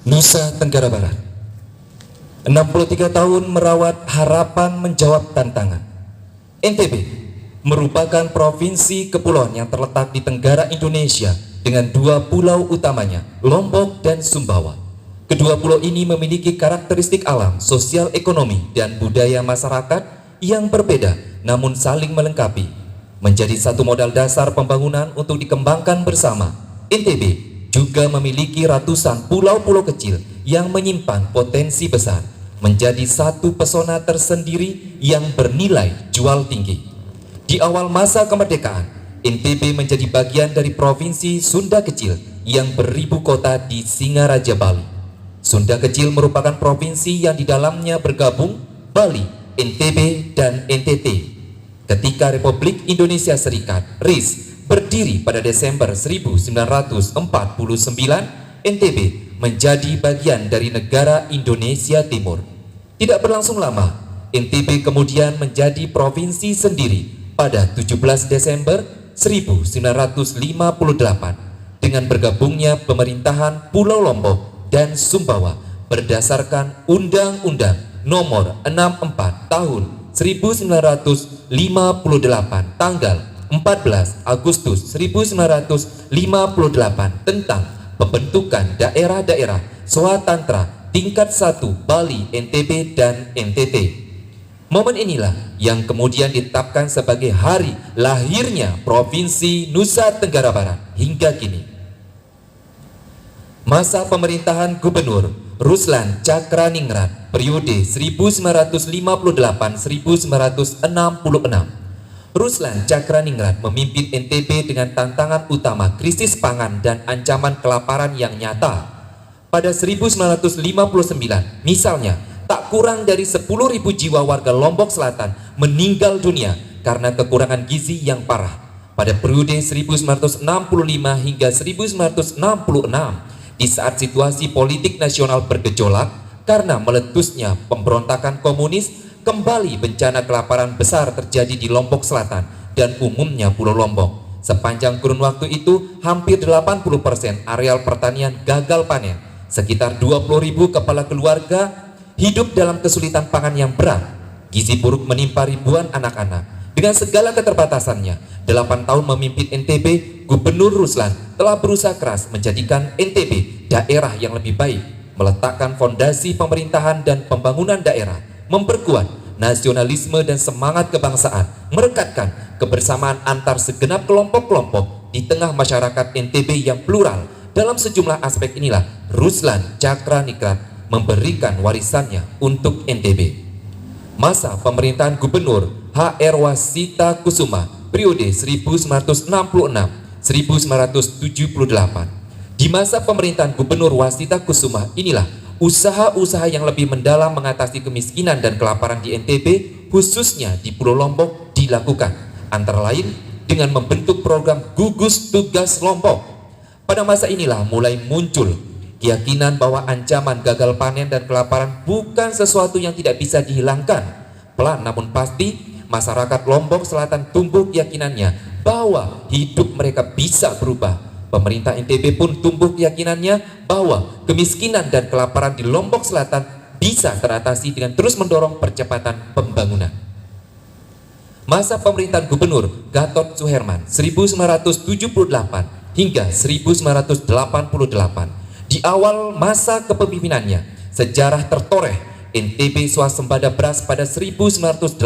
Nusa Tenggara Barat. 63 tahun merawat harapan menjawab tantangan. NTB merupakan provinsi kepulauan yang terletak di Tenggara Indonesia dengan dua pulau utamanya, Lombok dan Sumbawa. Kedua pulau ini memiliki karakteristik alam, sosial ekonomi, dan budaya masyarakat yang berbeda namun saling melengkapi. Menjadi satu modal dasar pembangunan untuk dikembangkan bersama, NTB juga memiliki ratusan pulau-pulau kecil yang menyimpan potensi besar, menjadi satu pesona tersendiri yang bernilai jual tinggi. Di awal masa kemerdekaan, NTB menjadi bagian dari Provinsi Sunda Kecil yang beribu kota di Singaraja, Bali. Sunda Kecil merupakan provinsi yang di dalamnya bergabung Bali, NTB, dan NTT. Ketika Republik Indonesia Serikat (RIS) berdiri pada Desember 1949, NTB menjadi bagian dari negara Indonesia Timur. Tidak berlangsung lama, NTB kemudian menjadi provinsi sendiri pada 17 Desember 1958 dengan bergabungnya pemerintahan Pulau Lombok dan Sumbawa berdasarkan Undang-Undang Nomor 64 Tahun 1958 tanggal 14 Agustus 1958 tentang pembentukan daerah-daerah swatantra tingkat 1 Bali, NTB, dan NTT. Momen inilah yang kemudian ditetapkan sebagai hari lahirnya Provinsi Nusa Tenggara Barat hingga kini. Masa pemerintahan Gubernur Ruslan Tjahjaningrat periode 1958-1966. Ruslan Tjahjaningrat memimpin NTB dengan tantangan utama krisis pangan dan ancaman kelaparan yang nyata. Pada 1959, misalnya, tak kurang dari 10.000 jiwa warga Lombok Selatan meninggal dunia karena kekurangan gizi yang parah. Pada periode 1965 hingga 1966, di saat situasi politik nasional bergejolak karena meletusnya pemberontakan komunis, kembali bencana kelaparan besar terjadi di Lombok Selatan dan umumnya Pulau Lombok. Sepanjang kurun waktu itu, hampir 80% areal pertanian gagal panen. Sekitar 20.000 kepala keluarga hidup dalam kesulitan pangan yang berat. Gizi buruk menimpa ribuan anak-anak. Dengan segala keterbatasannya, 8 tahun memimpin NTB, Gubernur Ruslan telah berusaha keras menjadikan NTB daerah yang lebih baik, meletakkan fondasi pemerintahan dan pembangunan daerah, memperkuat nasionalisme dan semangat kebangsaan, merekatkan kebersamaan antar segenap kelompok-kelompok di tengah masyarakat NTB yang plural. Dalam sejumlah aspek inilah Ruslan Tjahjaningrat memberikan warisannya untuk NTB. Masa pemerintahan Gubernur HR Wasita Kusuma periode 1966-1978. Di masa pemerintahan Gubernur Wasita Kusuma inilah usaha-usaha yang lebih mendalam mengatasi kemiskinan dan kelaparan di NTB, khususnya di Pulau Lombok, dilakukan, antara lain dengan membentuk program Gugus Tugas Lombok. Pada masa inilah mulai muncul keyakinan bahwa ancaman gagal panen dan kelaparan bukan sesuatu yang tidak bisa dihilangkan. Pelan namun pasti, masyarakat Lombok Selatan tumbuh keyakinannya bahwa hidup mereka bisa berubah. Pemerintah NTB pun tumbuh keyakinannya bahwa kemiskinan dan kelaparan di Lombok Selatan bisa teratasi dengan terus mendorong percepatan pembangunan. Masa pemerintahan Gubernur Gatot Suherman 1978 hingga 1988. Di awal masa kepemimpinannya, sejarah tertoreh NTB swasembada beras pada 1984,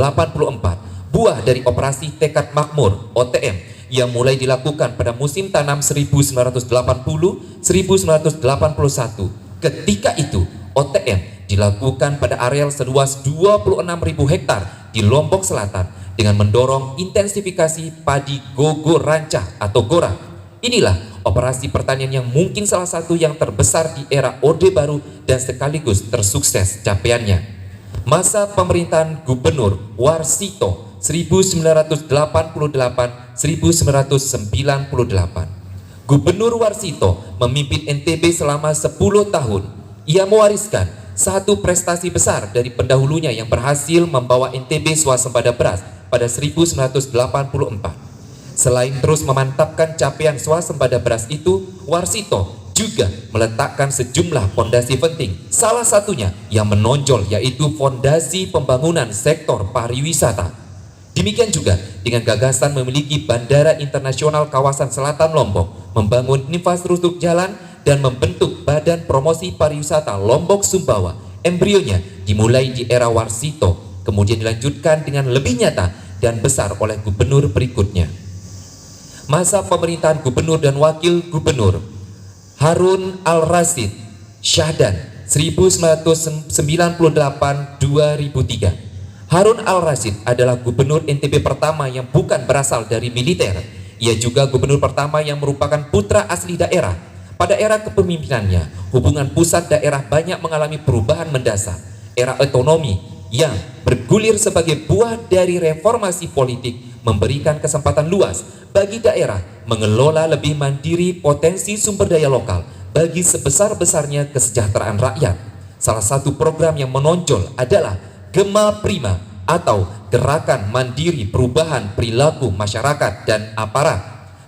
buah dari operasi Tekad Makmur (OTM) yang mulai dilakukan pada musim tanam 1980-1981. Ketika itu, OTM dilakukan pada areal seluas 26.000 hektar di Lombok Selatan dengan mendorong intensifikasi padi gogo rancah atau gora. Inilah operasi pertanian yang mungkin salah satu yang terbesar di era Orde Baru dan sekaligus tersukses capaiannya. Masa pemerintahan Gubernur Warsito 1988-1998. Gubernur Warsito memimpin NTB selama 10 tahun. Ia mewariskan satu prestasi besar dari pendahulunya yang berhasil membawa NTB swasembada beras pada 1984. Selain terus memantapkan capaian swasembada beras itu, Warsito juga meletakkan sejumlah fondasi penting. Salah satunya yang menonjol yaitu fondasi pembangunan sektor pariwisata. Demikian juga dengan gagasan memiliki Bandara Internasional Kawasan Selatan Lombok, membangun infrastruktur jalan, dan membentuk Badan Promosi Pariwisata Lombok Sumbawa. Embrionya dimulai di era Warsito, kemudian dilanjutkan dengan lebih nyata dan besar oleh gubernur berikutnya. Masa pemerintahan gubernur dan wakil gubernur Harun Al-Rasyid Syahdan 1998-2003. Harun Al-Rasyid adalah gubernur NTB pertama yang bukan berasal dari militer. Ia juga gubernur pertama yang merupakan putra asli daerah. Pada era kepemimpinannya, hubungan pusat daerah banyak mengalami perubahan mendasar. Era otonomi yang bergulir sebagai buah dari reformasi politik memberikan kesempatan luas bagi daerah mengelola lebih mandiri potensi sumber daya lokal bagi sebesar-besarnya kesejahteraan rakyat. Salah satu program yang menonjol adalah Gema Prima atau Gerakan Mandiri Perubahan Perilaku Masyarakat dan Aparat.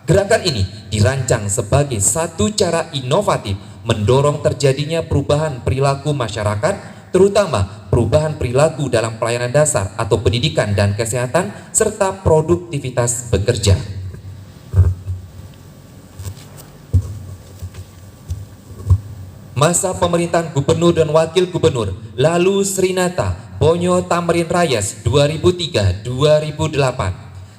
Gerakan ini dirancang sebagai satu cara inovatif mendorong terjadinya perubahan perilaku masyarakat, terutama perubahan perilaku dalam pelayanan dasar atau pendidikan dan kesehatan serta produktivitas bekerja. Masa pemerintahan gubernur dan wakil gubernur Lalu Srinata Bonyo Tamarin Rayas 2003-2008.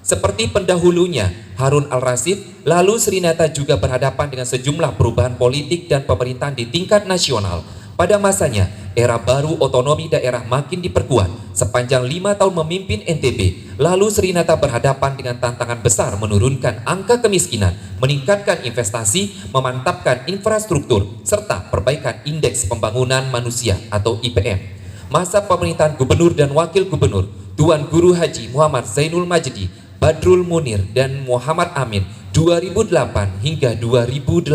Seperti pendahulunya Harun Al-Rasyid, Lalu Srinata juga berhadapan dengan sejumlah perubahan politik dan pemerintahan di tingkat nasional. Pada masanya, era baru otonomi daerah makin diperkuat. Sepanjang 5 tahun memimpin NTB, Lalu Srinata berhadapan dengan tantangan besar menurunkan angka kemiskinan, meningkatkan investasi, memantapkan infrastruktur, serta perbaikan indeks pembangunan manusia atau IPM. Masa pemerintahan gubernur dan wakil gubernur Tuan Guru Haji Muhammad Zainul Majdi, Badrul Munir, dan Muhammad Amin 2008 hingga 2018.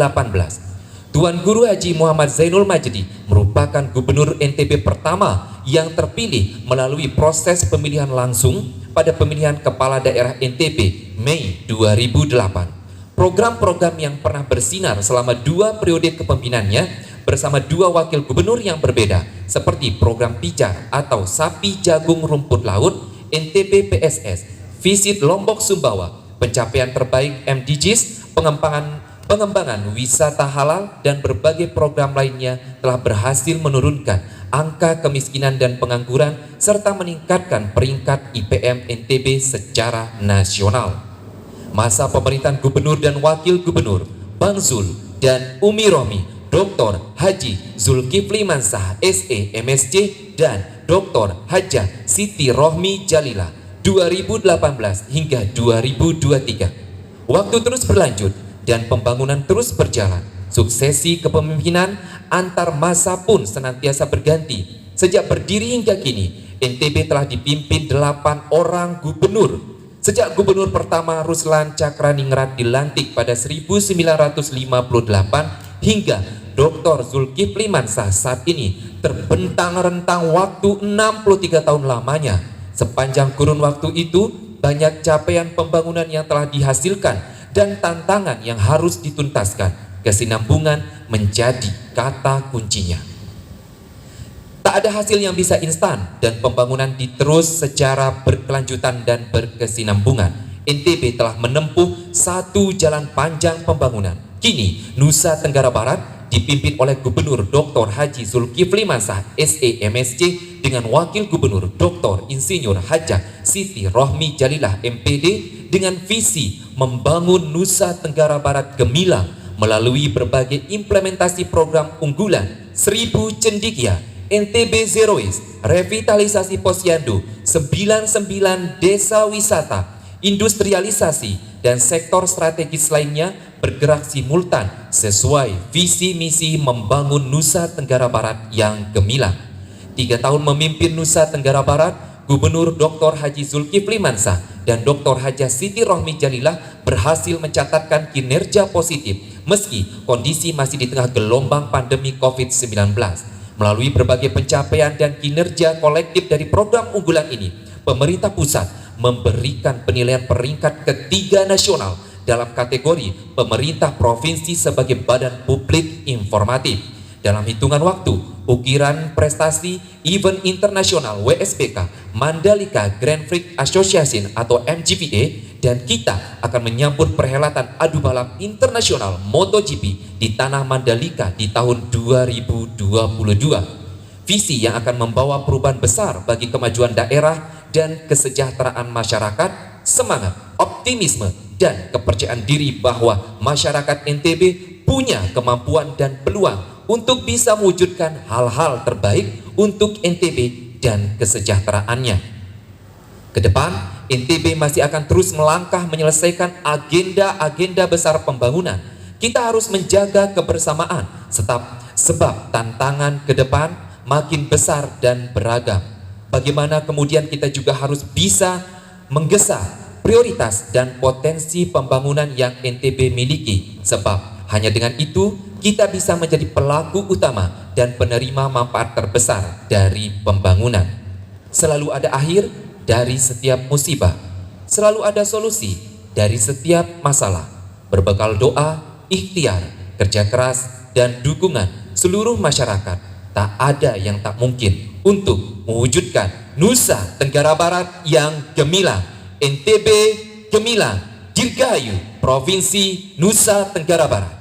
Tuan Guru Haji Muhammad Zainul Majdi merupakan gubernur NTB pertama yang terpilih melalui proses pemilihan langsung pada pemilihan kepala daerah NTB Mei 2008. Program-program yang pernah bersinar selama 2 periode kepemimpinannya bersama 2 wakil gubernur yang berbeda seperti program Pijar atau Sapi Jagung Rumput Laut, NTB PSS, Visit Lombok Sumbawa, pencapaian terbaik MDGs, pengembangan wisata halal, dan berbagai program lainnya telah berhasil menurunkan angka kemiskinan dan pengangguran serta meningkatkan peringkat IPM NTB secara nasional. Masa pemerintahan gubernur dan wakil gubernur Bang Zul dan Umi Rohmi, Dr. Haji Zulkifli Mansah SE MSc dan Dr. Hajah Siti Rohmi Jalilah 2018 hingga 2023. Waktu terus berlanjut dan pembangunan terus berjalan. Suksesi kepemimpinan antar masa pun senantiasa berganti. Sejak berdiri hingga kini, NTB telah dipimpin 8 orang gubernur. Sejak gubernur pertama Ruslan Cakraningrat dilantik pada 1958 hingga Dr. Zulkifli Mansah saat ini terbentang rentang waktu 63 tahun lamanya. Sepanjang kurun waktu itu, banyak capaian pembangunan yang telah dihasilkan dan tantangan yang harus dituntaskan. Kesinambungan menjadi kata kuncinya. Tak ada hasil yang bisa instan dan pembangunan diterus secara berkelanjutan dan berkesinambungan. NTB telah menempuh satu jalan panjang pembangunan. Kini Nusa Tenggara Barat dipimpin oleh Gubernur Dr. Haji Zulkifli Mansah SE MSc dengan Wakil Gubernur Dr. Insinyur Hajah Siti Rohmi Jalilah MPD dengan visi membangun Nusa Tenggara Barat gemilang melalui berbagai implementasi program unggulan 1000 Cendikia, NTB Zero Waste, revitalisasi posyandu, 99 desa wisata, industrialisasi, dan sektor strategis lainnya bergerak simultan sesuai visi misi membangun Nusa Tenggara Barat yang gemilang. 3 tahun memimpin Nusa Tenggara Barat, Gubernur Dr. Haji Zulkifli Mansah dan Dr. Hajah Siti Rohmi Jalilah berhasil mencatatkan kinerja positif meski kondisi masih di tengah gelombang pandemi COVID-19. Melalui berbagai pencapaian dan kinerja kolektif dari program unggulan ini, pemerintah pusat memberikan penilaian peringkat ketiga nasional dalam kategori pemerintah provinsi sebagai badan publik informatif. Dalam hitungan waktu, ukiran prestasi event internasional WSBK Mandalika Grand Prix Association atau MGPA, dan kita akan menyambut perhelatan adu balap internasional MotoGP di tanah Mandalika di tahun 2022. Visi yang akan membawa perubahan besar bagi kemajuan daerah dan kesejahteraan masyarakat, semangat, optimisme, dan kepercayaan diri bahwa masyarakat NTB punya kemampuan dan peluang untuk bisa mewujudkan hal-hal terbaik untuk NTB dan kesejahteraannya. Kedepan, NTB masih akan terus melangkah menyelesaikan agenda-agenda besar pembangunan. Kita harus menjaga kebersamaan, sebab tantangan ke depan makin besar dan beragam. Bagaimana kemudian kita juga harus bisa menggesa prioritas dan potensi pembangunan yang NTB miliki, sebab hanya dengan itu kita bisa menjadi pelaku utama dan penerima manfaat terbesar dari pembangunan. Selalu ada akhir dari setiap musibah, selalu ada solusi dari setiap masalah. Berbekal doa, ikhtiar, kerja keras, dan dukungan seluruh masyarakat, tak ada yang tak mungkin untuk mewujudkan Nusa Tenggara Barat yang gemilang. NTB gemilang, dirgahayu Provinsi Nusa Tenggara Barat.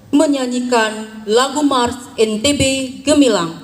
Menyanyikan lagu Mars NTB Gemilang.